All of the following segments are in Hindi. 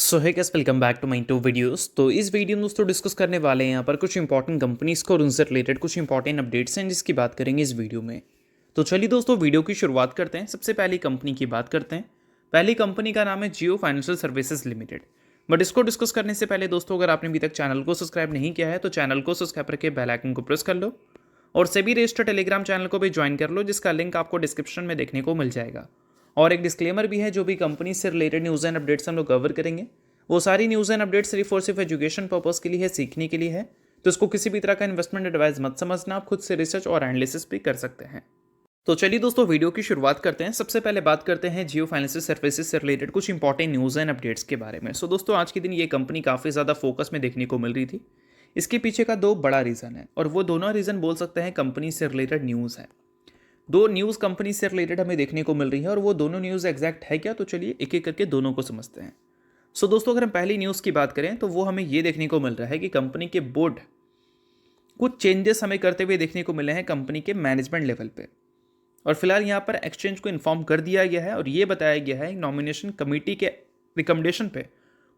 So hi guys, welcome back to my two videos. तो इस वीडियो में दोस्तों डिस्कस करने वाले हैं यहाँ पर कुछ इंपॉर्टेंट कंपनीज को और उनसे रिलेटेड कुछ इंपॉर्टेंट अपडेट्स हैं जिसकी बात करेंगे इस वीडियो में। तो चलिए दोस्तों वीडियो की शुरुआत करते हैं। सबसे पहली कंपनी की बात करते हैं। पहली कंपनी का नाम है जियो फाइनेंशियल सर्विसेज लिमिटेड। बट इसको डिस्कस करने से पहले दोस्तों, अगर आपने अभी तक चैनल को सब्सक्राइब नहीं किया है तो चैनल को सब्सक्राइब करके बेल आइकन को प्रेस कर लो और सभी रजिस्टर्ड टेलीग्राम चैनल को भी ज्वाइन कर लो, जिसका लिंक आपको डिस्क्रिप्शन में देखने को मिल जाएगा। और एक डिस्क्लेमर भी है, जो भी कंपनी से रिलेटेड न्यूज़ एंड अपडेट्स हम लोग कवर करेंगे वो सारी न्यूज़ एंड अपडेट्स सिर्फ और सिर्फ एजुकेशन पर्पस के लिए है, सीखने के लिए है। तो इसको किसी भी तरह का इन्वेस्टमेंट एडवाइस मत समझना, आप खुद से रिसर्च और एनालिसिस भी कर सकते हैं। तो चलिए दोस्तों वीडियो की शुरुआत करते हैं। सबसे पहले बात करते हैं जियो फाइनेंशियल सर्विसेज से रिलेटेड कुछ इंपॉर्टेंट न्यूज़ एंड अपडेट्स के बारे में। सो दोस्तों, आज के दिन ये कंपनी काफ़ी ज़्यादा फोकस में देखने को मिल रही थी। इसके पीछे का दो बड़ा रीज़न है और वो दोनों रीज़न बोल सकते हैं कंपनी से रिलेटेड न्यूज़ है। दो न्यूज़ कंपनी से रिलेटेड हमें देखने को मिल रही है और वो दोनों न्यूज़ एग्जैक्ट है क्या, तो चलिए एक एक करके दोनों को समझते हैं। सो दोस्तों, अगर हम पहली न्यूज़ की बात करें तो वो हमें ये देखने को मिल रहा है कि कंपनी के बोर्ड कुछ चेंजेस हमें करते हुए देखने को मिले हैं कंपनी के मैनेजमेंट लेवल पे। और फिलहाल यहाँ पर एक्सचेंज को इन्फॉर्म कर दिया गया है और ये बताया गया है नॉमिनेशन कमेटी के रिकमेंडेशन पे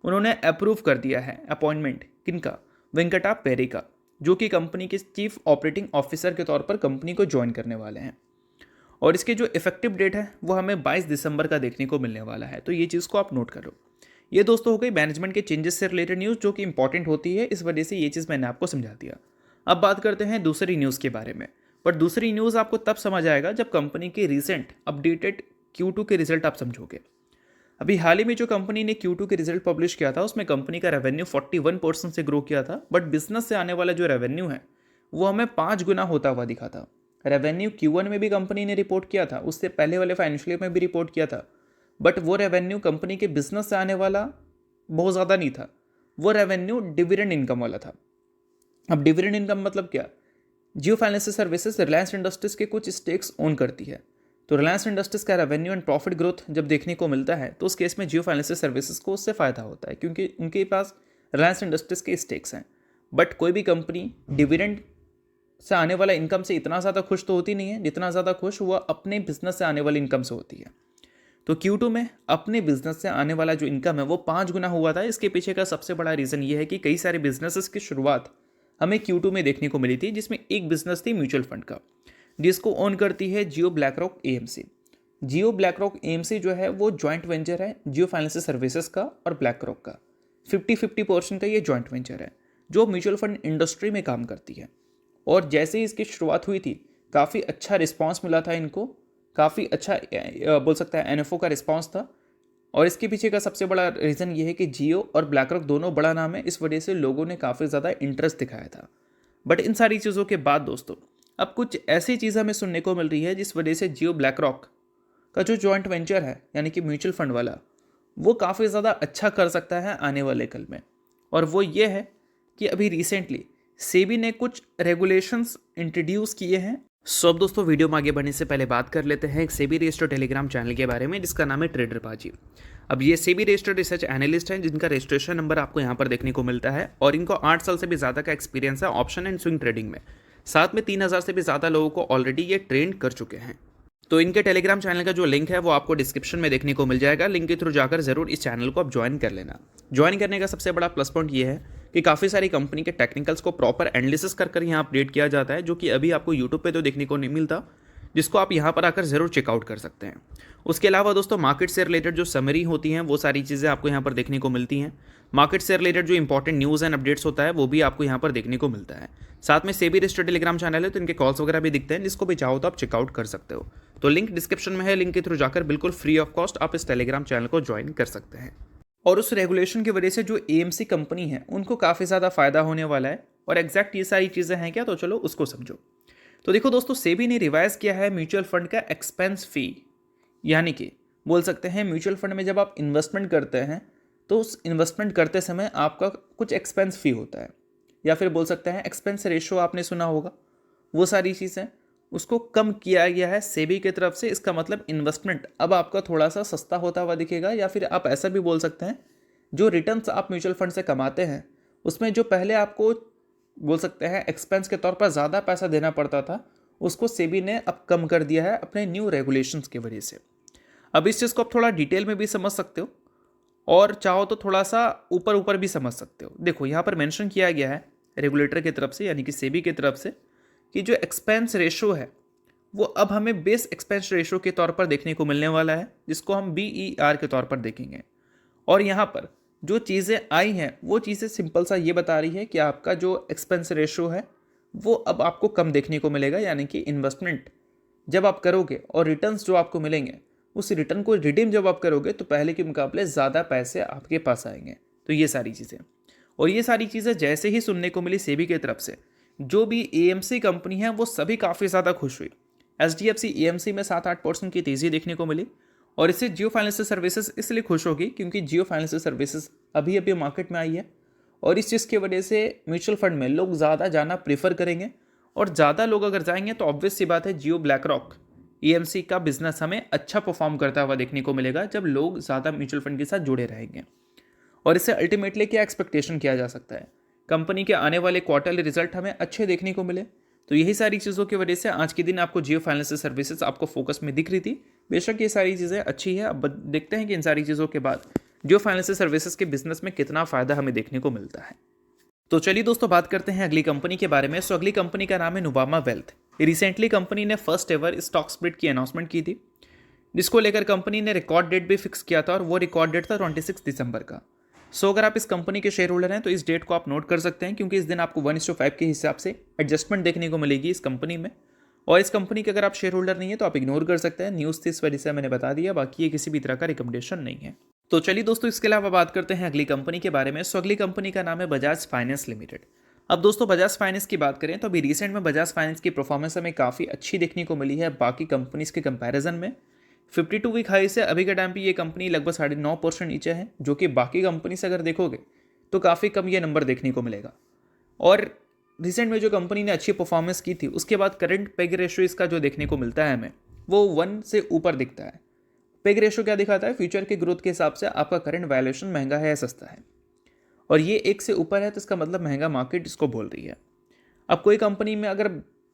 उन्होंने अप्रूव कर दिया है अपॉइंटमेंट किनका, वेंकटा पेरे का, जो कि कंपनी के चीफ ऑपरेटिंग ऑफिसर के तौर पर कंपनी को ज्वाइन करने वाले हैं। और इसके जो इफेक्टिव डेट है वो हमें 22 दिसंबर का देखने को मिलने वाला है। तो ये चीज़ को आप नोट करो। ये दोस्तों हो गई मैनेजमेंट के चेंजेस से रिलेटेड न्यूज़, जो कि इंपॉर्टेंट होती है, इस वजह से ये चीज़ मैंने आपको समझा दिया। अब बात करते हैं दूसरी न्यूज़ के बारे में। पर दूसरी न्यूज़ आपको तब समझ आएगा जब कंपनी के रिसेंट अपडेटेड Q2 के रिजल्ट आप समझोगे। अभी हाल ही में जो कंपनी ने Q2 के रिजल्ट पब्लिश किया था उसमें कंपनी का रेवेन्यू 41% से ग्रो किया था, बट बिजनेस से आने वाला जो रेवेन्यू है वो हमें 5 गुना होता हुआ दिखा था। रेवेन्यू Q1 में भी कंपनी ने रिपोर्ट किया था, उससे पहले वाले फाइनेंशियल ईयर में भी रिपोर्ट किया था, बट वो रेवेन्यू कंपनी के बिजनेस से आने वाला बहुत ज़्यादा नहीं था। वो रेवेन्यू डिविडेंड इनकम वाला था। अब डिविडेंड इनकम मतलब क्या? जियो फाइनेंशियल सर्विसेज रिलायंस इंडस्ट्रीज के कुछ स्टेक्स ओन करती है, तो रिलायंस इंडस्ट्रीज का रेवेन्यू एंड प्रॉफिट ग्रोथ जब देखने को मिलता है तो उस केस में जियो फाइनेंशियल सर्विसेज को उससे फ़ायदा होता है, क्योंकि उनके पास रिलायंस इंडस्ट्रीज के स्टेक्स हैं। बट कोई भी कंपनी डिविडेंड से आने वाला इनकम से इतना ज़्यादा खुश तो होती नहीं है जितना ज़्यादा खुश वह अपने बिजनेस से आने वाली इनकम से होती है। तो Q2 में अपने बिजनेस से आने वाला जो इनकम है वो 5 गुना हुआ था। इसके पीछे का सबसे बड़ा रीज़न ये है कि कई सारे बिजनेसेस की शुरुआत हमें Q2 में देखने को मिली थी, जिसमें एक बिजनेस थी म्यूचुअल फंड का, जिसको ओन करती है जियो ब्लैकरॉक AMC। जियो ब्लैकरॉक AMC जो है वो जॉइंट वेंचर है जियो फाइनेंशियल सर्विसेज का और ब्लैकरॉक का। 50-50% का ये जॉइंट वेंचर है जो म्यूचुअल फंड इंडस्ट्री में काम करती है। और जैसे ही इसकी शुरुआत हुई थी काफ़ी अच्छा रिस्पॉन्स मिला था इनको, काफ़ी अच्छा बोल सकता है NFO का रिस्पॉन्स था। और इसके पीछे का सबसे बड़ा रीज़न ये है कि जियो और ब्लैकरॉक दोनों बड़ा नाम है, इस वजह से लोगों ने काफ़ी ज़्यादा इंटरेस्ट दिखाया था। बट इन सारी चीज़ों के बाद दोस्तों अब कुछ ऐसी चीज़ हमें सुनने को मिल रही है जिस वजह से जियो ब्लैकरॉक का जो जॉइंट वेंचर है यानी कि म्यूचुअल फंड वाला, वो काफ़ी ज़्यादा अच्छा कर सकता है आने वाले कल में। और वो ये है कि अभी रिसेंटली सेबी ने कुछ रेगुलेशंस इंट्रोड्यूस किए हैं। सो अब दोस्तों वीडियो में आगे बढ़ने से पहले बात कर लेते हैं एक सेबी रजिस्टर्ड टेलीग्राम चैनल के बारे में जिसका नाम है ट्रेडर बाजी। अब ये सेबी रजिस्टर्ड रिसर्च एनालिस्ट हैं जिनका रजिस्ट्रेशन नंबर आपको यहाँ पर देखने को मिलता है और इनको 8 साल से भी ज़्यादा का एक्सपीरियंस है ऑप्शन एंड स्विंग ट्रेडिंग में। साथ में 3000 से भी ज़्यादा लोगों को ऑलरेडी ये ट्रेन कर चुके हैं। तो इनके टेलीग्राम चैनल का जो लिंक है वो आपको डिस्क्रिप्शन में देखने को मिल जाएगा। लिंक के थ्रू जाकर जरूर इस चैनल को आप ज्वाइन कर लेना। ज्वाइन करने का सबसे बड़ा प्लस पॉइंट ये है कि काफ़ी सारी कंपनी के टेक्निकल्स को प्रॉपर एनालिसिस कर यहाँ अपडेट किया जाता है, जो कि अभी आपको यूट्यूब पे तो देखने को नहीं मिलता, जिसको आप यहाँ पर आकर ज़रूर चेकआउट कर सकते हैं। उसके अलावा दोस्तों मार्केट से रिलेटेड जो समरी होती हैं वो सारी चीज़ें आपको यहाँ पर देखने को मिलती हैं। मार्केट से रिलेटेड जो इंपॉर्टेंट न्यूज़ एंड अपडेट्स होता है वो भी आपको यहाँ पर देखने को मिलता है। साथ में सेबी रजिस्टर्ड टेलीग्राम चैनल है तो इनके कॉल्स वगैरह भी दिखते हैं, जिसको भी चाहो तो आप चेकआउट कर सकते हो। तो लिंक डिस्क्रिप्शन में है, लिंक के थ्रू जाकर बिल्कुल फ्री ऑफ कॉस्ट आप इस टेलीग्राम चैनल को ज्वाइन कर सकते हैं। और उस रेगुलेशन की वजह से जो AMC कंपनी है उनको काफ़ी ज़्यादा फायदा होने वाला है। और एग्जैक्ट ये सारी चीज़ें हैं क्या, तो चलो उसको समझो। तो देखो दोस्तों, सेबी ने रिवाइज किया है म्यूचुअल फंड का एक्सपेंस फी, यानी कि बोल सकते हैं म्यूचुअल फंड में जब आप इन्वेस्टमेंट करते हैं तो उस इन्वेस्टमेंट करते समय आपका कुछ एक्सपेंस फी होता है, या फिर बोल सकते हैं एक्सपेंस रेशो आपने सुना होगा, वो सारी चीज़ें उसको कम किया गया है सेबी की तरफ से। इसका मतलब इन्वेस्टमेंट अब आपका थोड़ा सा सस्ता होता हुआ दिखेगा, या फिर आप ऐसा भी बोल सकते हैं जो रिटर्न्स आप म्यूचुअल फंड से कमाते हैं उसमें जो पहले आपको बोल सकते हैं एक्सपेंस के तौर पर ज़्यादा पैसा देना पड़ता था उसको सेबी ने अब कम कर दिया है अपने न्यू रेगुलेशंस की वजह से। अब इस चीज़ को आप थोड़ा डिटेल में भी समझ सकते हो और चाहो तो थोड़ा सा ऊपर ऊपर भी समझ सकते हो। देखो यहाँ पर मेंशन किया गया है रेगुलेटर की तरफ से यानी कि सेबी की तरफ से कि जो एक्सपेंस रेशो है वो अब हमें बेस एक्सपेंस रेशो के तौर पर देखने को मिलने वाला है, जिसको हम BER के तौर पर देखेंगे। और यहाँ पर जो चीज़ें आई हैं वो चीज़ें सिंपल सा ये बता रही है कि आपका जो एक्सपेंस रेशो है वो अब आपको कम देखने को मिलेगा, यानी कि इन्वेस्टमेंट जब आप करोगे और रिटर्न्स जो आपको मिलेंगे उस रिटर्न को रिडीम जब आप करोगे तो पहले के मुकाबले ज़्यादा पैसे आपके पास आएंगे। तो ये सारी चीज़ें, और ये सारी चीज़ें जैसे ही सुनने को मिली सेबी की तरफ से, जो भी AMC कंपनी है वो सभी काफ़ी ज़्यादा खुश हुई। HDFC AMC में 7-8% की तेज़ी देखने को मिली। और इससे जियो फाइनेंशियल सर्विसेज इसलिए खुश होगी क्योंकि जियो फाइनेंशियल सर्विसेज अभी अभी मार्केट में आई है और इस चीज़ की वजह से म्यूचुअल फंड में लोग ज़्यादा जाना प्रेफर करेंगे। और ज़्यादा लोग अगर जाएंगे तो ऑब्वियस सी बात है जियो ब्लैक रॉक AMC का बिजनेस हमें अच्छा परफॉर्म करता हुआ देखने को मिलेगा जब लोग ज़्यादा म्यूचुअल फंड के साथ जुड़े रहेंगे। और इससे अल्टीमेटली क्या एक्सपेक्टेशन किया जा सकता है, कंपनी के आने वाले क्वार्टरली रिजल्ट हमें अच्छे देखने को मिले। तो यही सारी चीज़ों की वजह से आज के दिन आपको जियो फाइनेंशियल सर्विसेज आपको फोकस में दिख रही थी। बेशक ये सारी चीज़ें अच्छी है, अब देखते हैं कि इन सारी चीज़ों के बाद जियो फाइनेंशियल सर्विसेज के बिजनेस में कितना फ़ायदा हमें देखने को मिलता है। तो चलिए दोस्तों बात करते हैं अगली कंपनी के बारे में। सो अगली कंपनी का नाम है नुवामा वेल्थ। रिसेंटली कंपनी ने फर्स्ट एवर स्टॉक स्प्लिट की अनाउंसमेंट की थी, जिसको लेकर कंपनी ने रिकॉर्ड डेट भी फिक्स किया था और वो रिकॉर्ड डेट था 26 दिसंबर का। सो अगर आप इस कंपनी के शेयर होल्डर हैं तो इस डेट को आप नोट कर सकते हैं क्योंकि इस दिन आपको 1:5 के हिसाब से एडजस्टमेंट देखने को मिलेगी इस कंपनी में। और इस कंपनी के अगर आप शेयर होल्डर नहीं है तो आप इग्नोर कर सकते हैं, न्यूज़ थी इस वजह से मैंने बता दिया, बाकी ये किसी भी तरह का रिकमेंडेशन नहीं है। तो चलिए दोस्तों इसके अलावा बात करते हैं अगली कंपनी के बारे में। सो अगली कंपनी का नाम है बजाज फाइनेंस लिमिटेड। अब दोस्तों बजाज फाइनेंस की बात करें तो अभी रिसेंट में बजाज फाइनेंस की परफॉर्मेंस हमें काफ़ी अच्छी देखने को मिली है बाकी कंपनीज के कंपैरिजन में। 52 वीक हाई से अभी के टाइम पे ये कंपनी लगभग 9.5% नीचे है, जो कि बाकी कंपनी से अगर देखोगे तो काफ़ी कम ये नंबर देखने को मिलेगा। और रिसेंट में जो कंपनी ने अच्छी परफॉर्मेंस की थी उसके बाद करंट पेग रेशो इसका जो देखने को मिलता है हमें वो 1 से ऊपर दिखता है। पेग रेशो क्या दिखाता है, फ्यूचर के ग्रोथ के हिसाब से आपका करंट वैल्यूएशन महंगा है या सस्ता है, और ये 1 से ऊपर है तो इसका मतलब महंगा मार्केट इसको बोल रही है। अब कोई कंपनी में अगर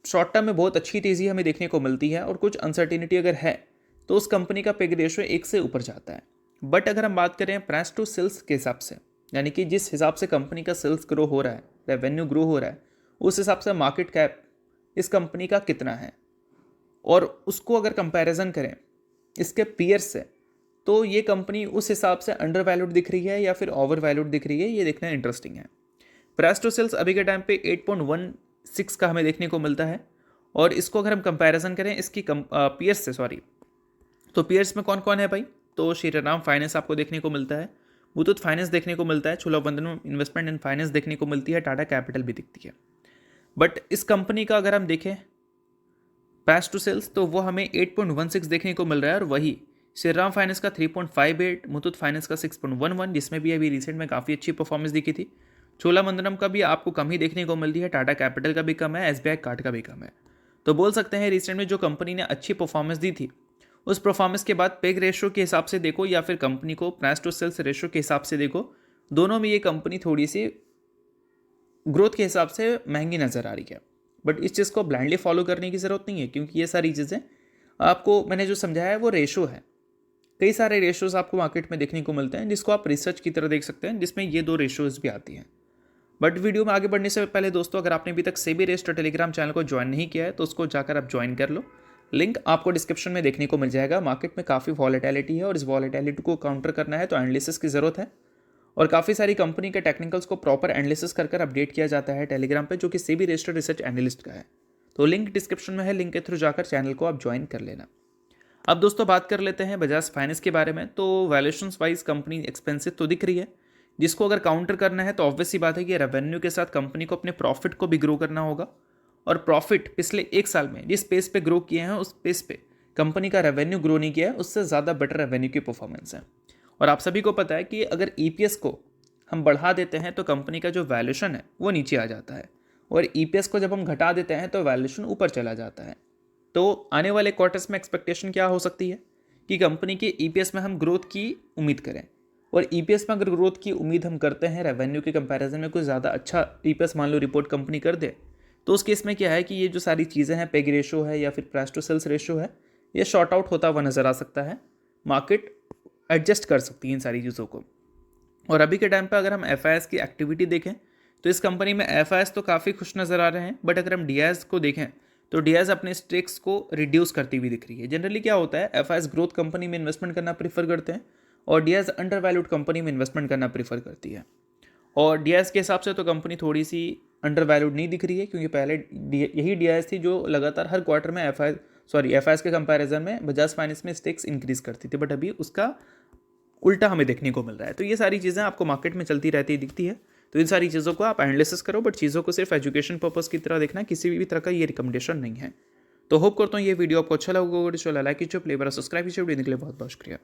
शॉर्ट टर्म में बहुत अच्छी तेज़ी हमें देखने को मिलती है और कुछ अनसर्टिनिटी अगर है तो उस कंपनी का पेग रेशो 1 से ऊपर जाता है। बट अगर हम बात करें प्राइस टू सेल्स के हिसाब से, यानी कि जिस हिसाब से कंपनी का सेल्स ग्रो हो रहा है, रेवेन्यू ग्रो हो रहा है, उस हिसाब से मार्केट कैप इस कंपनी का कितना है और उसको अगर कंपैरिजन करें इसके पीयर्स से तो ये कंपनी उस हिसाब से अंडर वैल्यूड दिख रही है या फिर ओवर वैल्यूड दिख रही है, ये देखना इंटरेस्टिंग है। प्राइस टू सेल्स अभी के टाइम पे 8.16 का हमें देखने को मिलता है और इसको अगर हम कंपैरिजन करें इसकी पीयर्स से, तो पीयर्स में कौन कौन है भाई, तो श्रीराम फाइनेंस आपको देखने को मिलता है, मुथूट फाइनेंस देखने को मिलता है, चोलामंडलम इन्वेस्टमेंट एंड फाइनेंस देखने को मिलती है, टाटा कैपिटल भी दिखती है। बट इस कंपनी का अगर हम देखें प्राइस टू सेल्स तो वो हमें 8.16 देखने को मिल रहा है और वही श्रीराम फाइनेंस का 3.58, मुथूट फाइनेंस का 6.11, जिसमें भी अभी रिसेंट में काफ़ी अच्छी परफॉर्मेंस दिखी थी। चोलामंडलम का भी आपको कम ही देखने को मिलती है, टाटा कैपिटल का भी कम है, SBI कार्ड का भी कम है। तो बोल सकते हैं रिसेंट में जो कंपनी ने अच्छी परफॉर्मेंस दी थी उस परफॉर्मेंस के बाद पेग रेशो के हिसाब से देखो या फिर कंपनी को प्राइस टू सेल्स रेशो के हिसाब से देखो, दोनों में ये कंपनी थोड़ी सी ग्रोथ के हिसाब से महंगी नज़र आ रही है। बट इस चीज़ को ब्लाइंडली फॉलो करने की ज़रूरत नहीं है क्योंकि ये सारी चीज़ें आपको मैंने जो समझाया है वो रेशो है। कई सारे रेशोज़ आपको मार्केट में देखने को मिलते हैं जिसको आप रिसर्च की तरह देख सकते हैं, जिसमें ये 2 रेशोज़ भी आती हैं। बट वीडियो में आगे बढ़ने से पहले दोस्तों अगर आपने अभी तक सेबी रजिस्टर्ड टेलीग्राम चैनल को ज्वाइन नहीं किया है तो उसको जाकर आप ज्वाइन कर लो, लिंक आपको डिस्क्रिप्शन में देखने को मिल जाएगा। मार्केट में काफ़ी वॉलेटिलिटी है और इस वॉलेटिलिटी को काउंटर करना है तो एनालिसिस की ज़रूरत है और काफ़ी सारी कंपनी के टेक्निकल्स को प्रॉपर एनालिसिस कर अपडेट किया जाता है टेलीग्राम पे, जो कि सेबी रजिस्टर्ड रिसर्च एनालिस्ट का है। तो लिंक डिस्क्रिप्शन में है, लिंक के थ्रू जाकर चैनल को आप ज्वाइन कर लेना। अब दोस्तों बात कर लेते हैं बजाज फाइनेंस के बारे में। तो वैल्यूएशंस वाइज कंपनी एक्सपेंसिव तो दिख रही है, जिसको अगर काउंटर करना है तो ऑब्वियस सी बात है कि रेवेन्यू के साथ कंपनी को अपने प्रॉफिट को भी ग्रो करना होगा और प्रॉफिट पिछले 1 साल में जिस पेस पे ग्रो किए हैं उस पेस पे कंपनी का रेवेन्यू ग्रो नहीं किया है, उससे ज़्यादा बेटर रेवेन्यू की परफॉर्मेंस है। और आप सभी को पता है कि अगर EPS को हम बढ़ा देते हैं तो कंपनी का जो वैल्यूएशन है वो नीचे आ जाता है और EPS को जब हम घटा देते हैं तो वैल्यूएशन ऊपर चला जाता है। तो आने वाले क्वार्टर्स में एक्सपेक्टेशन क्या हो सकती है कि कंपनी के EPS में हम ग्रोथ की उम्मीद करें, और EPS में अगर ग्रोथ की उम्मीद हम करते हैं रेवेन्यू के कंपैरिजन में कुछ ज़्यादा अच्छा EPS मान लो रिपोर्ट कंपनी कर दे, तो उस केस में क्या है कि ये जो सारी चीज़ें हैं पेग रेशो है या फिर प्राइस टू सेल्स रेशो है, ये शॉर्ट आउट होता हुआ नज़र आ सकता है। मार्केट एडजस्ट कर सकती है इन सारी चीज़ों को। और अभी के टाइम पे अगर हम एफ की एक्टिविटी देखें तो इस कंपनी में एफ तो काफ़ी खुश नज़र आ रहे हैं, बट अगर हम डी को देखें तो डी अपने स्टेक्स को रिड्यूस करती हुई दिख रही है। जनरली क्या होता है, एफ ग्रोथ कंपनी में इन्वेस्टमेंट करना प्रीफर करते हैं और डी अंडर वैल्यूड कंपनी में इन्वेस्टमेंट करना प्रीफर करती है। और डी के हिसाब से तो कंपनी थोड़ी सी अंडर वैल्यूड नहीं दिख रही है, क्योंकि पहले यही डी थी जो लगातार हर क्वार्टर में एफ के कंपैरिजन में बजाज फाइनेंस में स्टेक्स इंक्रीज करती थी, बट अभी उसका उल्टा हमें देखने को मिल रहा है। तो ये सारी चीज़ें आपको मार्केट में चलती रहती दिखती है। तो इन सारी चीज़ों को आप एनालिसिस करो, बट चीज़ों को सिर्फ एजुकेशन पर्पस की तरह देखना, किसी भी तरह का ये रिकमेंडेशन नहीं है। तो होप करता हूँ ये वीडियो आपको अच्छा लगा होगा। लाइक कीजिए, प्ले बड़ा सब्सक्राइब कीजिए। वीडियो के लिए बहुत बहुत शुक्रिया।